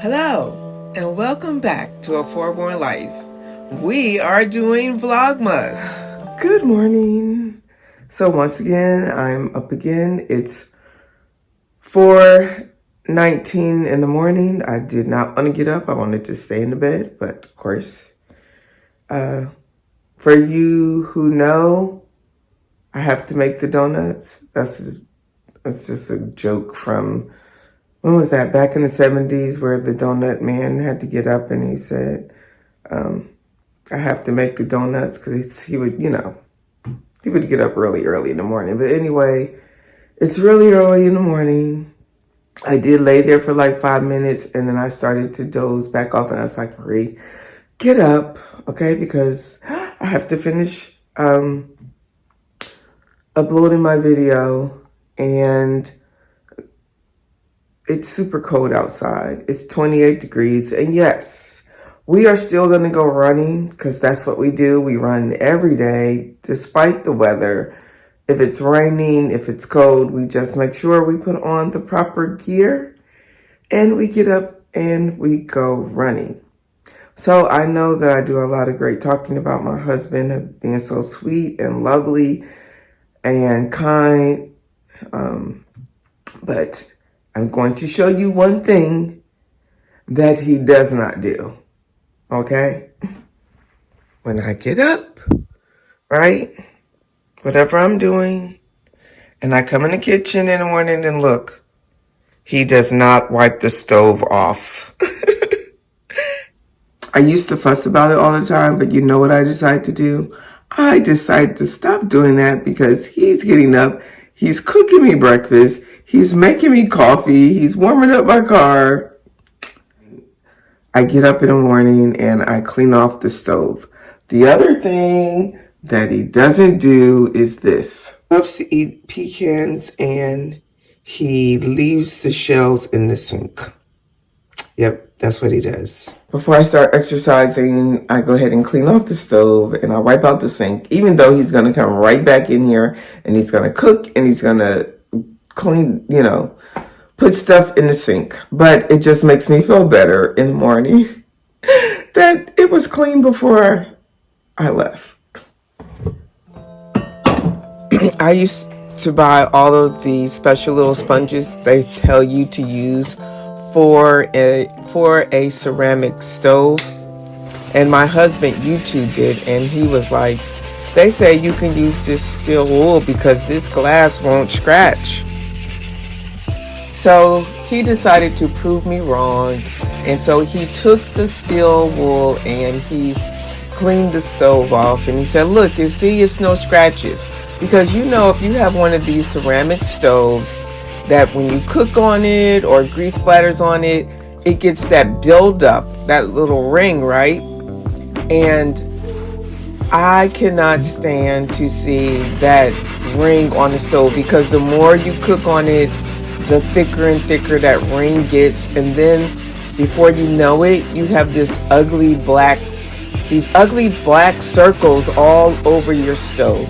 Hello, and welcome back to A Foreborn Life. We are doing Vlogmas. Good morning. So once again, I'm up again. It's 4:19 in the morning. I did not want to get up. I wanted to stay in the bed, but of course, for you who know, I have to make the donuts. That's just a joke from, when was that? Back in the 70s, where the donut man had to get up and he said, I have to make the donuts, because he would get up really early in the morning. But anyway, it's really early in the morning. I did lay there for like 5 minutes, and then I started to doze back off, and I was like, Marie, get up, okay? Because I have to finish uploading my video, and it's super cold outside. It's 28 degrees. And yes, we are still going to go running, because that's what we do. We run every day, despite the weather. If it's raining, if it's cold, we just make sure we put on the proper gear and we get up and we go running. So I know that I do a lot of great talking about my husband being so sweet and lovely and kind. But I'm going to show you one thing that he does not do, okay? When I get up, right, whatever I'm doing, and I come in the kitchen in the morning and look, he does not wipe the stove off. I used to fuss about it all the time, but you know what I decided to do? I decided to stop doing that, because he's getting up, he's cooking me breakfast, he's making me coffee, he's warming up my car. I get up in the morning and I clean off the stove. The other thing that he doesn't do is this. He loves to eat pecans and he leaves the shells in the sink. Yep, that's what he does. Before I start exercising, I go ahead and clean off the stove and I wipe out the sink, even though he's going to come right back in here and he's going to cook and he's going to clean, put stuff in the sink. But it just makes me feel better in the morning that it was clean before I left. I used to buy all of the special little sponges they tell you to use for a ceramic stove, and my husband YouTubed it, and he was like, they say you can use this steel wool because this glass won't scratch. So he decided to prove me wrong, and so he took the steel wool and he cleaned the stove off, and he said, look, you see, it's no scratches. Because if you have one of these ceramic stoves, that when you cook on it or grease splatters on it, it gets that buildup, that little ring, right? And I cannot stand to see that ring on the stove, because the more you cook on it, the thicker and thicker that ring gets. And then before you know it, you have these ugly black circles all over your stove.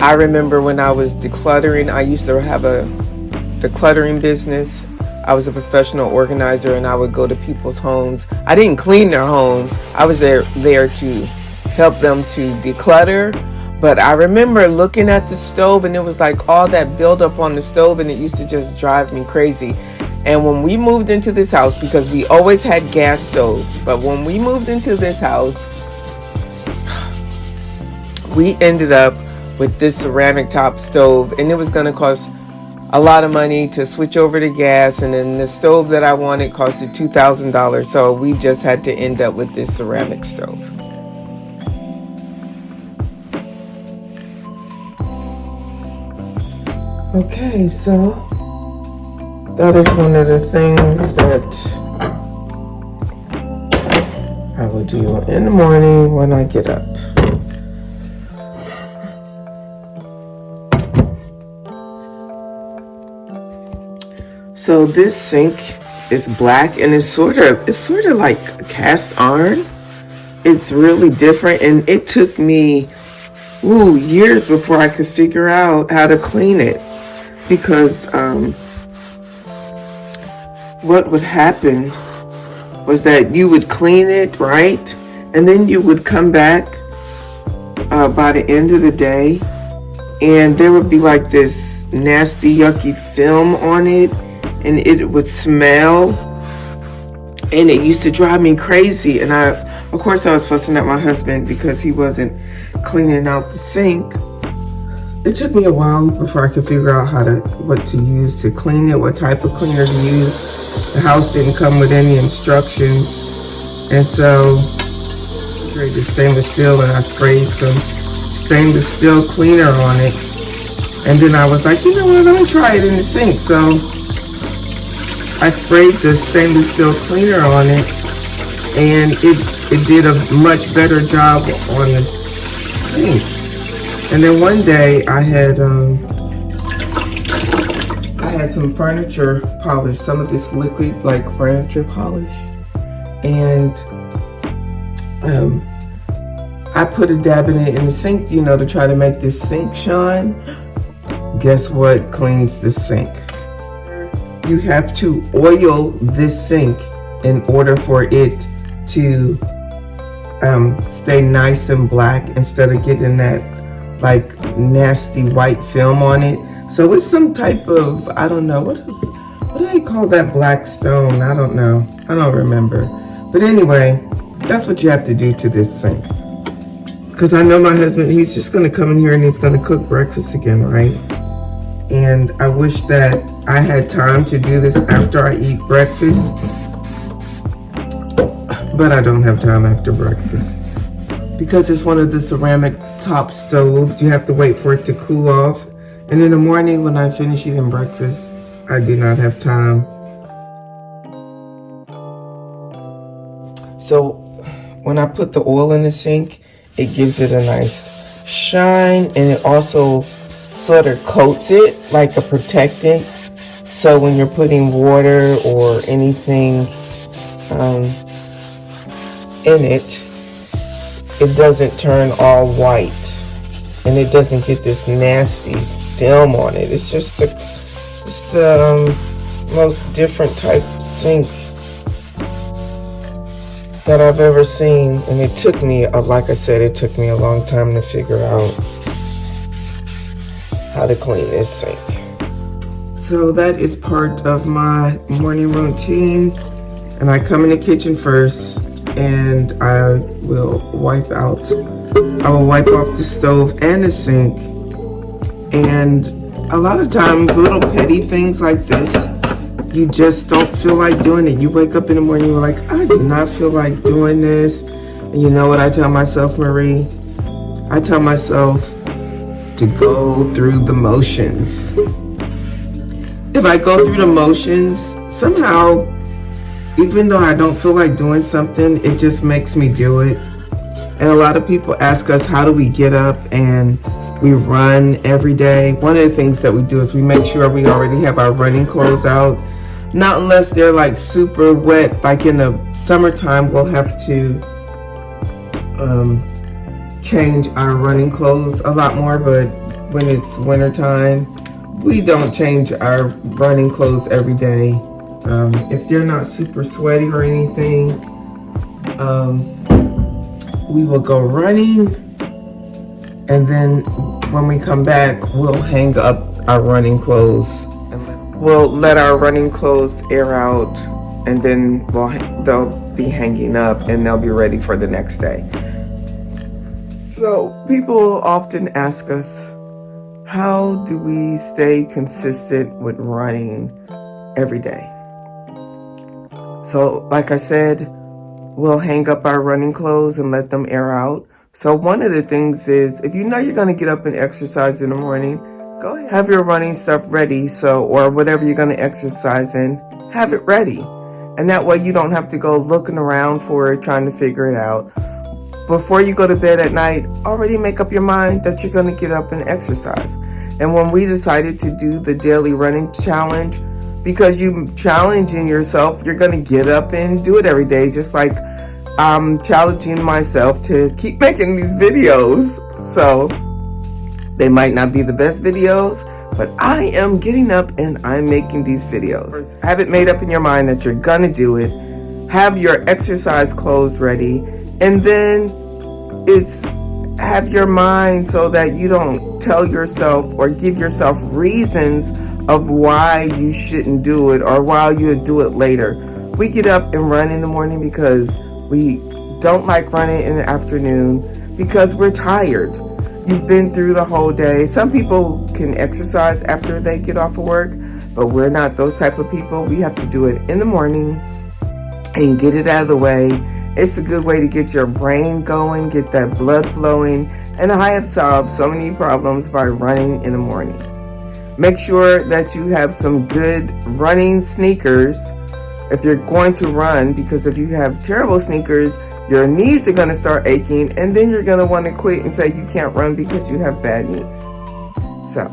I remember when I was decluttering, I used to have a decluttering business. I was a professional organizer, and I would go to people's homes. I didn't clean their home. I was there to help them to declutter. But I remember looking at the stove, and it was like all that buildup on the stove, and it used to just drive me crazy. And when we moved into this house, because we always had gas stoves, but when we moved into this house, we ended up with this ceramic top stove, and it was going to cost a lot of money to switch over to gas, and then the stove that I wanted costed $2,000, so we just had to end up with this ceramic stove. Okay, so that is one of the things that I will do in the morning when I get up. So this sink is black, and it's sort of like cast iron. It's really different, and it took me years before I could figure out how to clean it, because what would happen was that you would clean it, right? And then you would come back by the end of the day, and there would be like this nasty, yucky film on it, and it would smell, and it used to drive me crazy. And of course, I was fussing at my husband because he wasn't cleaning out the sink. It took me a while before I could figure out what to use to clean it, what type of cleaner to use. The house didn't come with any instructions, and so I created stainless steel, and I sprayed some stainless steel cleaner on it. And then I was like, you know what, let me try it in the sink. So I sprayed the stainless steel cleaner on it, and it did a much better job on the sink. And then one day I had some furniture polish, some of this liquid like furniture polish, and I put a dab in it in the sink, you know, to try to make this sink shine. Guess what cleans the sink? You have to oil this sink in order for it to stay nice and black instead of getting that like nasty white film on it. So it's some type of, I don't know, what do they call that black stone? I don't know. I don't remember. But anyway, that's what you have to do to this sink. Because I know my husband, he's just going to come in here and he's going to cook breakfast again, right? And I wish that I had time to do this after I eat breakfast. But I don't have time after breakfast. Because it's one of the ceramic top stoves, you have to wait for it to cool off. And in the morning when I finish eating breakfast, I do not have time. So when I put the oil in the sink, it gives it a nice shine, and it also sort of coats it like a protectant. So when you're putting water or anything in it, it doesn't turn all white, and it doesn't get this nasty film on it. It's just the most different type sink that I've ever seen, and it took me, like I said, it took me a long time to figure out how to clean this sink. So that is part of my morning routine, and I come in the kitchen first, and I will wipe off the stove and the sink. And a lot of times, little petty things like this, you just don't feel like doing it. You wake up in the morning, you're like, I do not feel like doing this. And you know what I tell myself, Marie? I tell myself to go through the motions. If I go through the motions, somehow, even though I don't feel like doing something, it just makes me do it. And a lot of people ask us, how do we get up and we run every day? One of the things that we do is we make sure we already have our running clothes out. Not unless they're like super wet, like in the summertime, we'll have to change our running clothes a lot more, but when it's wintertime, we don't change our running clothes every day. If they're not super sweaty or anything, we will go running, and then when we come back, we'll hang up our running clothes. We'll let our running clothes air out, and then they'll be hanging up, and they'll be ready for the next day. So people often ask us, how do we stay consistent with running every day? So like I said, we'll hang up our running clothes and let them air out. So one of the things is, if you know you're going to get up and exercise in the morning, go ahead, have your running stuff ready. Or whatever you're going to exercise in, have it ready. And that way you don't have to go looking around for it, trying to figure it out. Before you go to bed at night, already make up your mind that you're going to get up and exercise. And when we decided to do the daily running challenge, because you challenging yourself, you're going to get up and do it every day, just like I'm challenging myself to keep making these videos. So they might not be the best videos, But I am getting up and I'm making these videos. First, have it made up in your mind that you're gonna do it. Have your exercise clothes ready. And then have your mind so that you don't tell yourself or give yourself reasons of why you shouldn't do it or why you would do it later. We get up and run in the morning because we don't like running in the afternoon because we're tired. You've been through the whole day. Some people can exercise after they get off of work, but we're not those type of people. We have to do it in the morning and get it out of the way. It's a good way to get your brain going, get that blood flowing, and I have solved so many problems by running in the morning. Make sure that you have some good running sneakers if you're going to run, because if you have terrible sneakers, your knees are going to start aching, and then you're going to want to quit and say you can't run because you have bad knees. So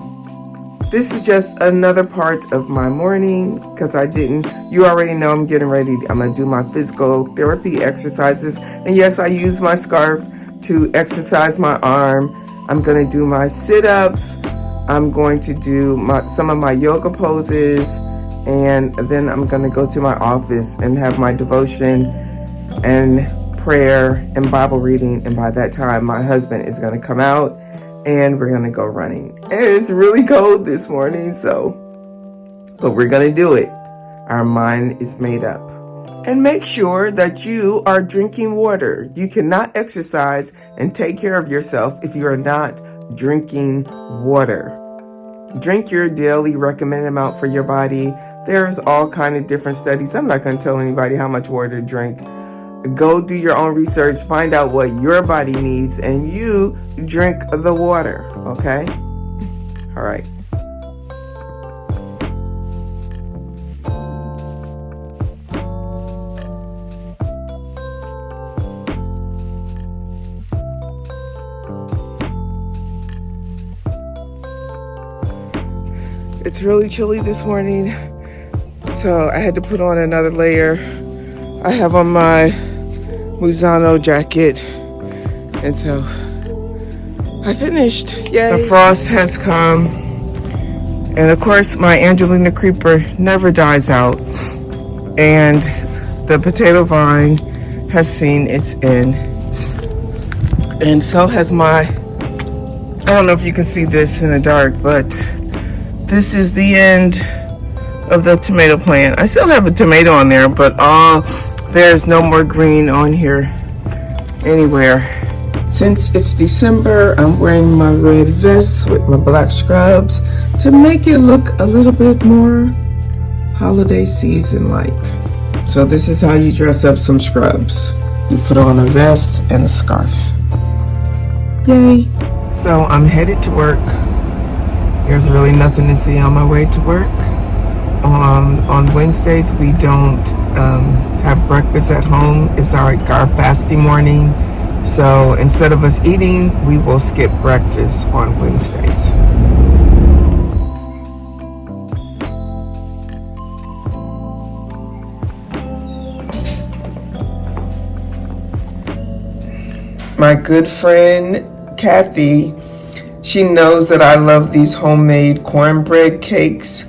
this is just another part of my morning because you already know I'm getting ready. I'm going to do my physical therapy exercises. And yes, I use my scarf to exercise my arm. I'm going to do my sit-ups. I'm going to do some of my yoga poses. And then I'm going to go to my office and have my devotion and prayer and Bible reading. And by that time, my husband is going to come out and we're going to go running. And it's really cold this morning, but we're going to do it. Our mind is made up. And make sure that you are drinking water. You cannot exercise and take care of yourself if you are not drinking water. Drink your daily recommended amount for your body. There's all kind of different studies. I'm not going to tell anybody how much water to drink. Go do your own research, find out what your body needs, and you drink the water, okay? All right. It's really chilly this morning, so I had to put on another layer. I have on my Muzano jacket, and so I finished. Yay! The frost has come, and of course my Angelina creeper never dies out, and the potato vine has seen its end, and so has I don't know if you can see this in the dark, but this is the end of the tomato plant. I still have a tomato on there, but there's no more green on here anywhere. Since it's December, I'm wearing my red vest with my black scrubs to make it look a little bit more holiday season like. So this is how you dress up some scrubs. You put on a vest and a scarf. Yay. So I'm headed to work. There's really nothing to see on my way to work. On Wednesdays, we don't have breakfast at home. It's our fasting morning. So instead of us eating, we will skip breakfast on Wednesdays. My good friend, Kathy, she knows that I love these homemade cornbread cakes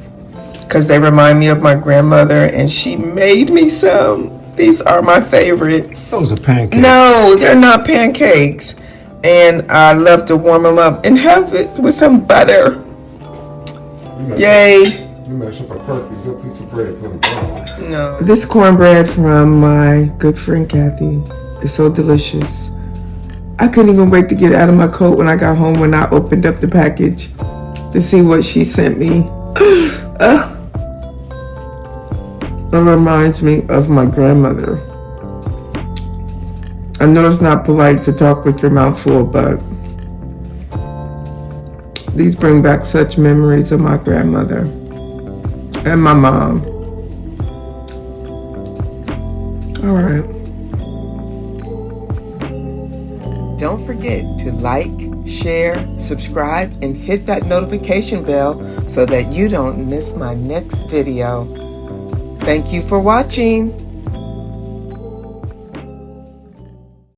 because they remind me of my grandmother, and she made me some. These are my favorite. Those are pancakes. No, they're not pancakes. And I love to warm them up and have it with some butter. Yay. You mashed up a perfect good piece of bread. No. This cornbread from my good friend Kathy is so delicious. I couldn't even wait to get out of my coat when I got home when I opened up the package to see what she sent me. It reminds me of my grandmother. I know it's not polite to talk with your mouth full, but these bring back such memories of my grandmother and my mom. All right. Don't forget to like, share, subscribe, and hit that notification bell so that you don't miss my next video. Thank you for watching.